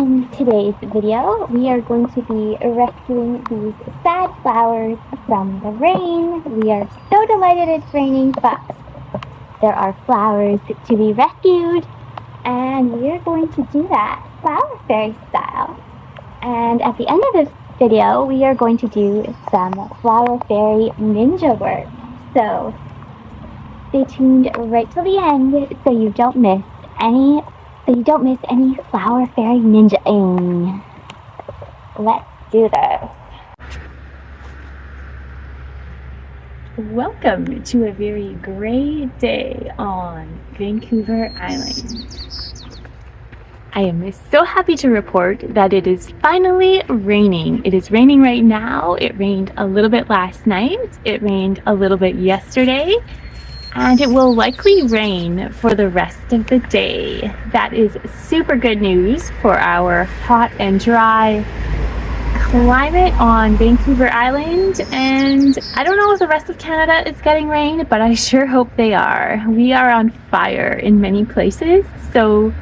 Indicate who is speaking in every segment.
Speaker 1: In today's video, we are going to be rescuing these sad flowers from the rain. We are so delighted it's raining, but there are flowers to be rescued, and we are going to do that flower fairy style. And at the end of this video, we are going to do some flower fairy ninja work. So stay tuned right till the end so you don't miss any flower fairy ninja-ing. Let's do this.
Speaker 2: Welcome to a very gray day on Vancouver Island. I am so happy to report that it is finally raining. It is raining right now. It rained a little bit last night. It rained a little bit yesterday. And it will likely rain for the rest of the day. That is super good news for our hot and dry climate on Vancouver Island. And I don't know if the rest of Canada is getting rain, but I sure hope they are. We are on fire in many places, so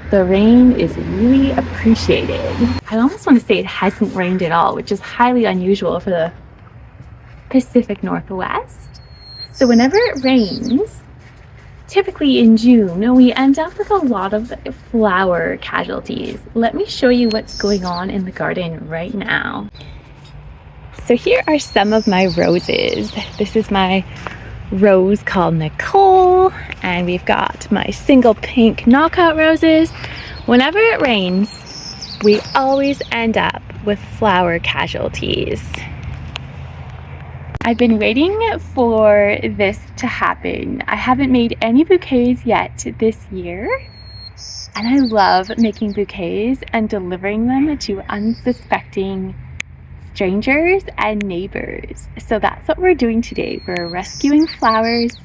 Speaker 2: the rain is really appreciated. I almost want to say it hasn't rained at all, which is highly unusual for the Pacific Northwest. So whenever it rains, typically in June, we end up with a lot of flower casualties. Let me show you what's going on in the garden right now. So here are some of my roses. This is my rose called Nicole, and we've got my single pink knockout roses. Whenever it rains, we always end up with flower casualties. I've been waiting for this to happen. I haven't made any bouquets yet this year, and I love making bouquets and delivering them to unsuspecting strangers and neighbors. So that's what we're doing today. We're rescuing flowers,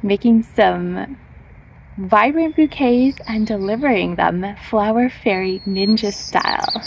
Speaker 2: making some vibrant bouquets, and delivering them flower fairy ninja style.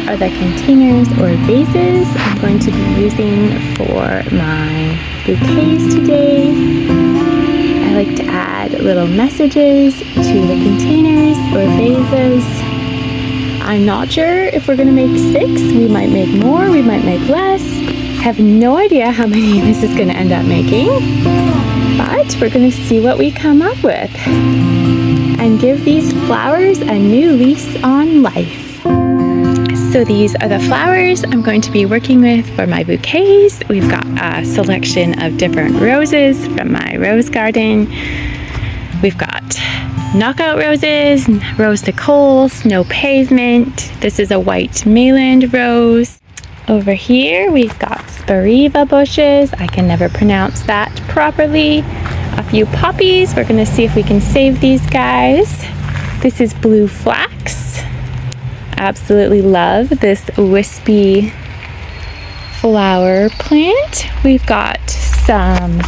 Speaker 2: Are the containers or vases I'm going to be using for my bouquets today. I like to add little messages to the containers or vases. I'm not sure if we're going to make 6. We might make more, we might make less. I have no idea how many this is going to end up making, but we're going to see what we come up with and give these flowers a new lease on life. So these are the flowers I'm going to be working with for my bouquets. We've got a selection of different roses from my rose garden. We've got knockout roses, rose Nicole, snow pavement. This is a white Mayland rose. Over here we've got Spiriva bushes. I can never pronounce that properly. A few poppies. We're going to see if we can save these guys. This is blue flax. Absolutely love this wispy flower plant. We've got some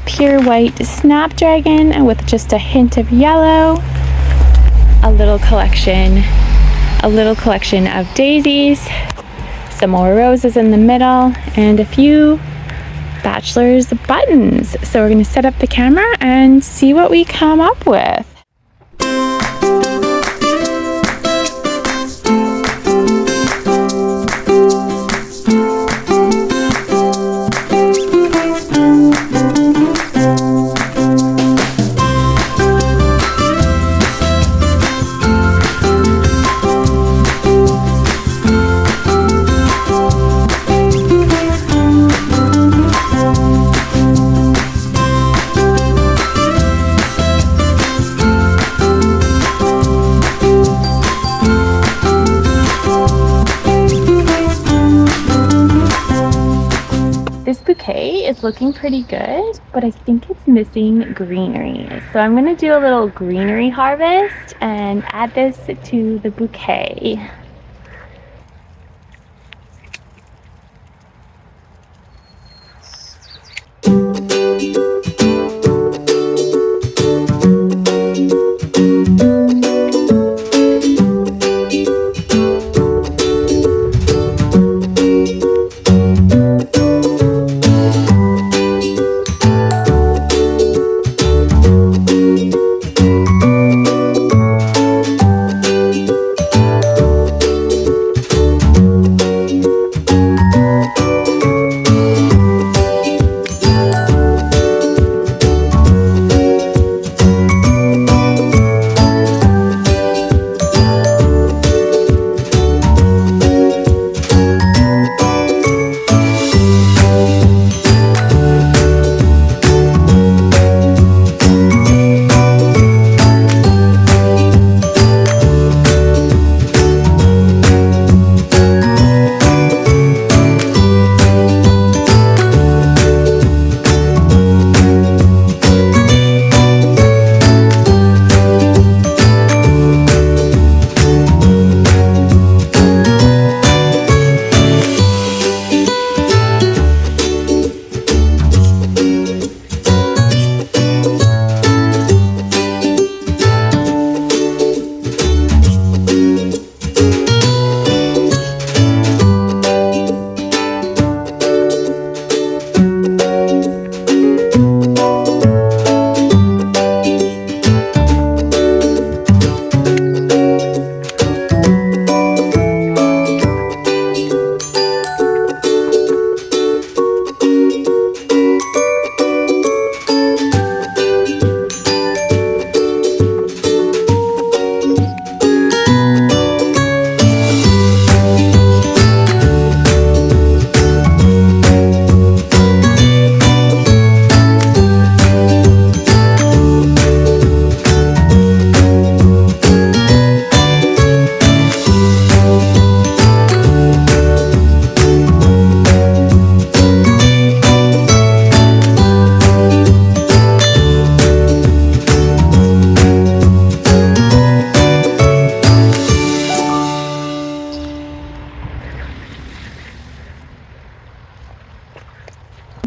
Speaker 2: pure white snapdragon with just a hint of yellow, a little collection of daisies, some more roses in the middle, and a few bachelor's buttons. So we're going to set up the camera and see what we come up with. This bouquet is looking pretty good, but I think it's missing greenery. So I'm going to do a little greenery harvest and add this to the bouquet.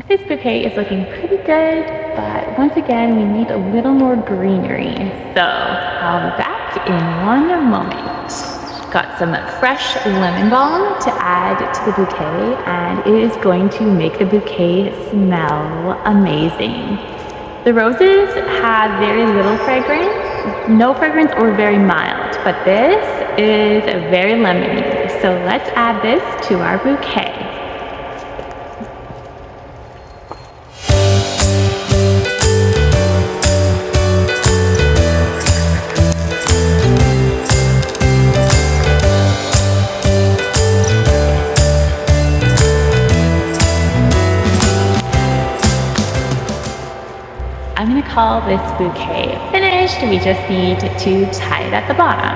Speaker 2: This bouquet is looking pretty good, but once again, we need a little more greenery. So I'll be back in one moment. Got some fresh lemon balm to add to the bouquet, and it is going to make the bouquet smell amazing. The roses have very little fragrance, no fragrance or very mild, but this is very lemony. So let's add this to our bouquet. I'm going to call this bouquet finished. We just need to tie it at the bottom.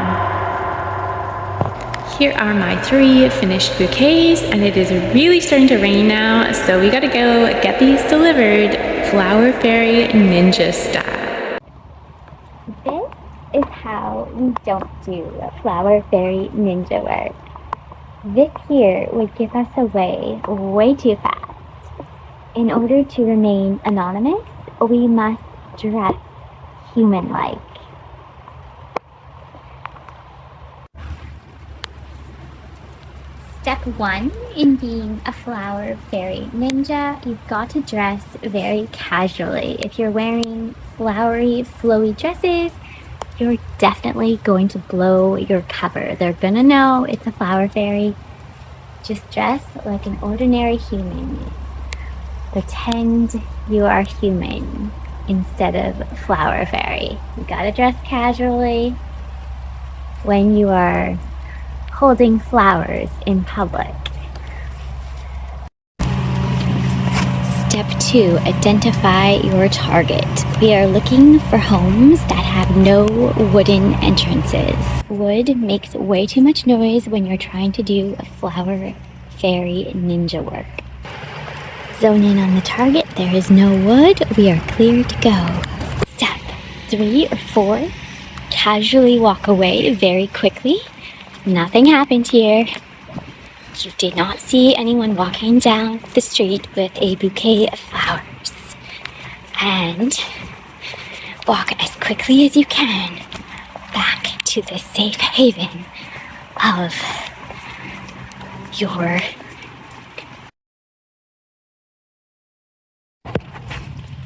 Speaker 2: Here are my 3 finished bouquets, and it is really starting to rain now, so we gotta go get these delivered flower fairy ninja style.
Speaker 1: This is how we don't do flower fairy ninja work. This here would give us away way too fast. In order to remain anonymous, we must dress human-like. Step 1 in being a flower fairy ninja, you've got to dress very casually. If you're wearing flowery, flowy dresses, you're definitely going to blow your cover. They're gonna know it's a flower fairy. Just dress like an ordinary human. Pretend you are human instead of flower fairy. You gotta dress casually when you are holding flowers in public. Step 2, identify your target. We are looking for homes that have no wooden entrances. Wood makes way too much noise when you're trying to do a flower fairy ninja work. Zone in on the target. There is no wood. We are clear to go. Step 3 or 4, casually walk away very quickly. Nothing happened here. You did not see anyone walking down the street with a bouquet of flowers. And walk as quickly as you can back to the safe haven of your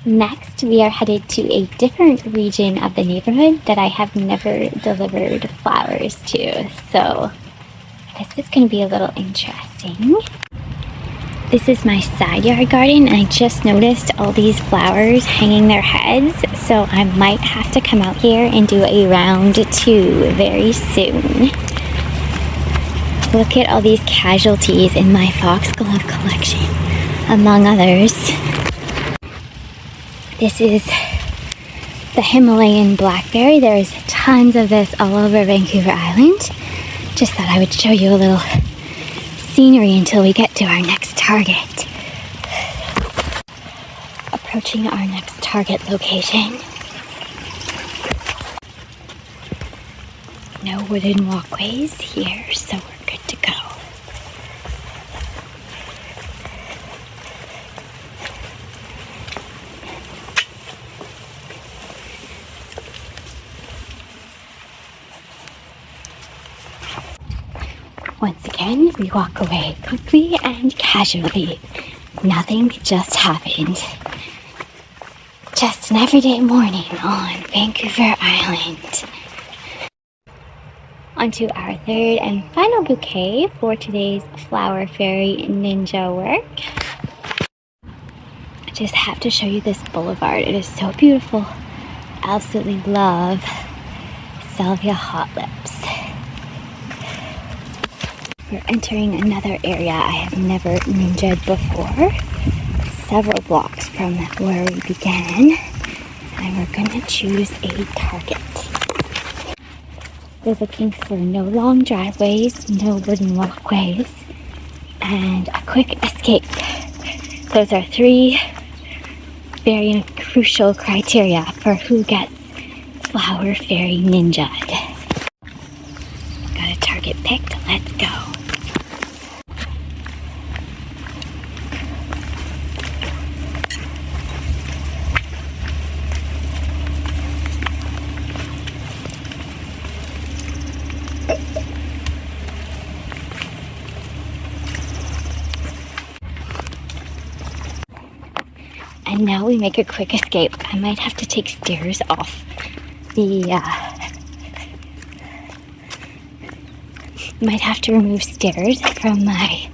Speaker 1: Next, we are headed to a different region of the neighborhood that I have never delivered flowers to, so this is going to be a little interesting. This is my side yard garden, and I just noticed all these flowers hanging their heads, so I might have to come out here and do a round 2 very soon. Look at all these casualties in my foxglove collection, among others. This is the Himalayan blackberry. There's tons of this all over Vancouver Island. Just thought I would show you a little scenery until we get to our next target. Approaching our next target location. No wooden walkways here, so we're good to go. Once again, we walk away quickly and casually. Nothing just happened. Just an everyday morning on Vancouver Island. Onto our third and final bouquet for today's flower fairy ninja work. I just have to show you this boulevard. It is so beautiful. Absolutely love Salvia hot lips. We're entering another area I have never ninja'd before, several blocks from where we began, and we're going to choose a target. We're looking for no long driveways, no wooden walkways, and a quick escape. Those are 3 very crucial criteria for who gets flower fairy ninja'd. Got a target picked, let's go. And now we make a quick escape. I might have to take stairs off might have to remove stairs from my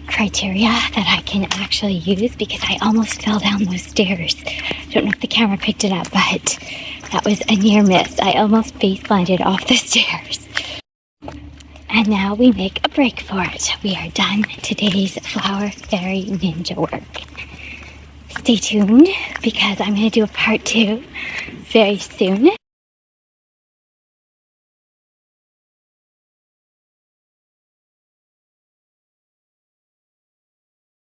Speaker 1: criteria that I can actually use because I almost fell down those stairs. Don't know if the camera picked it up, but that was a near miss. I almost face planted off the stairs. And now we make a break for it. We are done today's flower fairy ninja work. Stay tuned because I'm going to do a part 2 very soon.